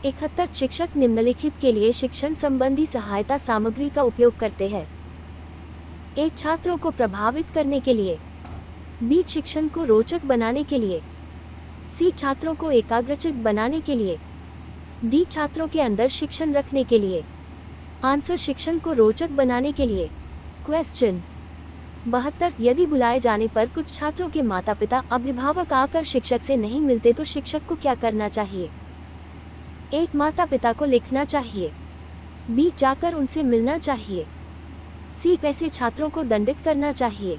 71 शिक्षक निम्नलिखित के लिए शिक्षण संबंधी सहायता सामग्री का उपयोग करते हैं। एक, छात्रों को प्रभावित करने के लिए। बी, शिक्षण को रोचक बनाने के लिए। सी, छात्रों को एकाग्रचित बनाने के लिए। डी, छात्रों के अंदर शिक्षण रखने के लिए। आंसर, शिक्षण को रोचक बनाने के लिए। क्वेश्चन 72, यदि बुलाए जाने पर कुछ छात्रों के माता पिता अभिभावक आकर शिक्षक से नहीं मिलते तो शिक्षक को क्या करना चाहिए? एक, माता पिता को लिखना चाहिए। बी, जाकर उनसे मिलना चाहिए। सी, पैसे छात्रों को दंडित करना चाहिए।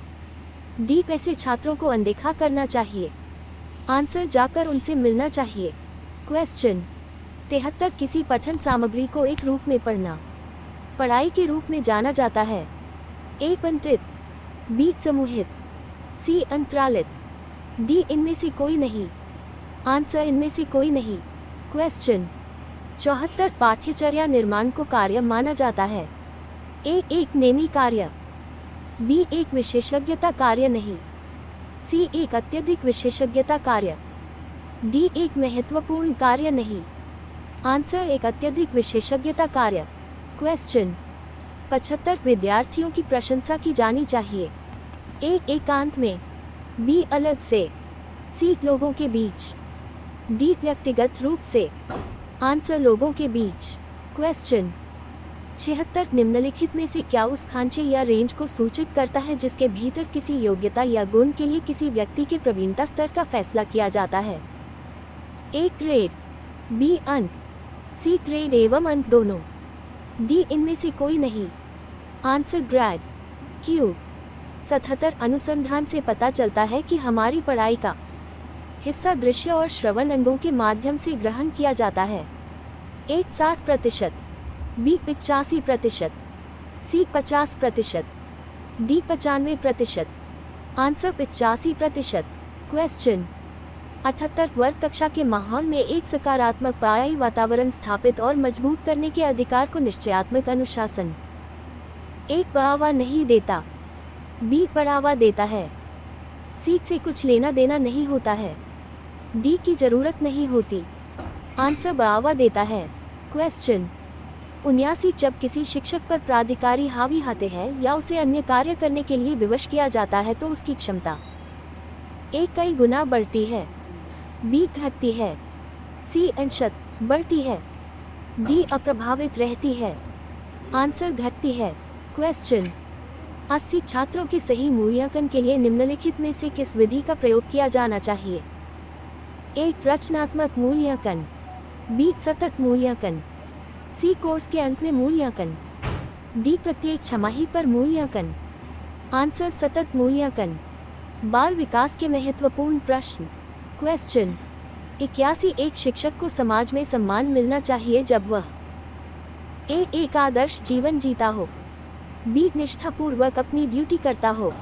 डी, पैसे छात्रों को अनदेखा करना चाहिए। आंसर, जाकर उनसे मिलना चाहिए। क्वेश्चन 73, किसी पठन सामग्री को एक रूप में पढ़ना पढ़ाई के रूप में जाना जाता है। ए, पंडित। बी, समूहित। सी, अंतरालित। डी, इनमें से कोई नहीं। आंसर, इनमें से कोई नहीं। क्वेश्चन 74, पाठ्यचर्या निर्माण को कार्य माना जाता है। ए, एक नेमी कार्य। बी, एक विशेषज्ञता कार्य नहीं। सी, एक अत्यधिक विशेषज्ञता कार्य। डी, एक महत्वपूर्ण कार्य नहीं। आंसर, एक अत्यधिक विशेषज्ञता कार्य। क्वेश्चन 75, विद्यार्थियों की प्रशंसा की जानी चाहिए। ए, एकांत में। बी, अलग से। सी, लोगों के बीच। डी, व्यक्तिगत रूप से। आंसर, लोगों के बीच। क्वेश्चन 76, निम्नलिखित में से क्या उस खांचे या रेंज को सूचित करता है जिसके भीतर किसी योग्यता या गुण के लिए किसी व्यक्ति के प्रवीणता स्तर का फैसला किया जाता है? ए, ग्रेड। बी, अंक। सी, ग्रेड एवं अंक दोनों। डी, इनमें से कोई नहीं। Answer, grade. क्यू 77, अनुसंधान से पता चलता है कि हमारी पढ़ाई का हिस्सा दृश्य और श्रवण अंगों के माध्यम से ग्रहण किया जाता है। ए, 60%। बी, 85%। सी, 50%। डी, 95%। आंसर, 85%। क्वेश्चन 78, वर्ग कक्षा के माहौल में एक सकारात्मक पढ़ाई वातावरण स्थापित और मजबूत करने के अधिकार को निश्चयात्मक अनुशासन एक, बढ़ावा नहीं देता। बी, बढ़ावा देता है। सी, से कुछ लेना देना नहीं होता है। डी, की जरूरत नहीं होती। आंसर, बढ़ावा देता है। क्वेश्चन 79, जब किसी शिक्षक पर प्राधिकारी हावी होते हैं या उसे अन्य कार्य करने के लिए विवश किया जाता है तो उसकी क्षमता ए, कई गुना बढ़ती है। बी, घटती है। सी, अंशत बढ़ती है। डी, अप्रभावित रहती है। आंसर, घटती है। क्वेश्चन 80, छात्रों के सही मूल्यांकन के लिए निम्नलिखित में से किस विधि का प्रयोग किया जाना चाहिए? ए, रचनात्मक मूल्यांकन। बी, सतत मूल्यांकन। सी, कोर्स के अंत में मूल्यांकन। डी, प्रत्येक छमाही पर मूल्यांकन। आंसर, सतत मूल्यांकन। बाल विकास के महत्वपूर्ण प्रश्न। क्वेश्चन 81, एक शिक्षक को समाज में सम्मान मिलना चाहिए जब वह ए, एक आदर्श जीवन जीता हो। बी, निष्ठापूर्वक अपनी ड्यूटी करता हो।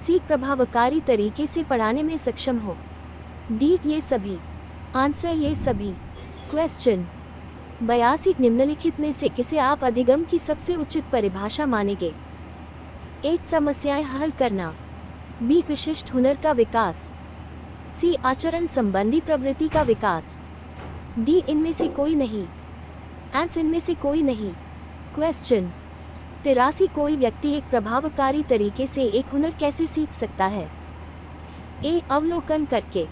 सी, प्रभावकारी तरीके से पढ़ाने में सक्षम हो। डी, ये सभी। आंसर, ये सभी। क्वेश्चन 82, निम्नलिखित में से किसे आप अधिगम की सबसे उचित परिभाषा मानेंगे? एक, समस्याएं हल करना। बी, विशिष्ट हुनर का विकास। सी, आचरण संबंधी प्रवृत्ति का विकास। डी, इनमें से कोई नहीं। आंसर, इनमें से कोई नहीं। क्वेश्चन 83, कोई व्यक्ति एक प्रभावकारी तरीके से एक हुनर कैसे सीख सकता है? ए, अवलोकन करके।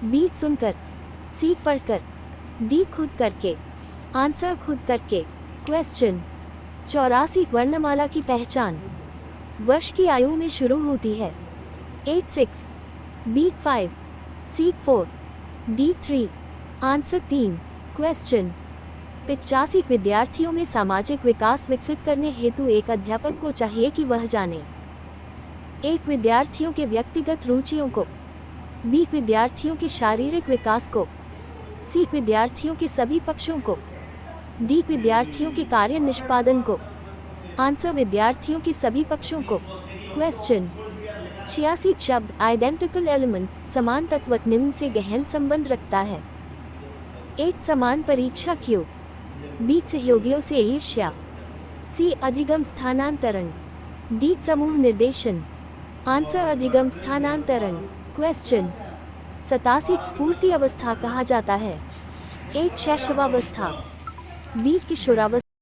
बी, सुनकर। सी, पढ़कर। डी, खुद करके। आंसर, खुद करके। क्वेश्चन 84, वर्णमाला की पहचान वर्ष की आयु में शुरू होती है। ए, 6। बी, 5। सी, 4। डी, 3। आंसर, 3। क्वेश्चन 85, विद्यार्थियों में सामाजिक विकास विकसित करने हेतु एक अध्यापक को चाहिए कि वह जाने। एक, विद्यार्थियों के व्यक्तिगत रुचियों को। बी, विद्यार्थियों के शारीरिक विकास को। सी, विद्यार्थियों के सभी पक्षों को। डी, विद्यार्थियों के कार्य निष्पादन को। आंसर, विद्यार्थियों के सभी पक्षों को। क्वेश्चन 86, शब्द आइडेंटिकल एलिमेंट्स समान तत्व निम्न से गहन संबंध रखता है। एक, समान परीक्षा क्यों। बी, सहयोगियों से ईर्ष्या। सी, अधिगम स्थानांतरण। डी, समूह निर्देशन। आंसर, अधिगम स्थानांतरण। क्वेश्चन 87, स्फूर्ति अवस्था कहा जाता है। एक शैशवावस्था, बी किशोरावस्था।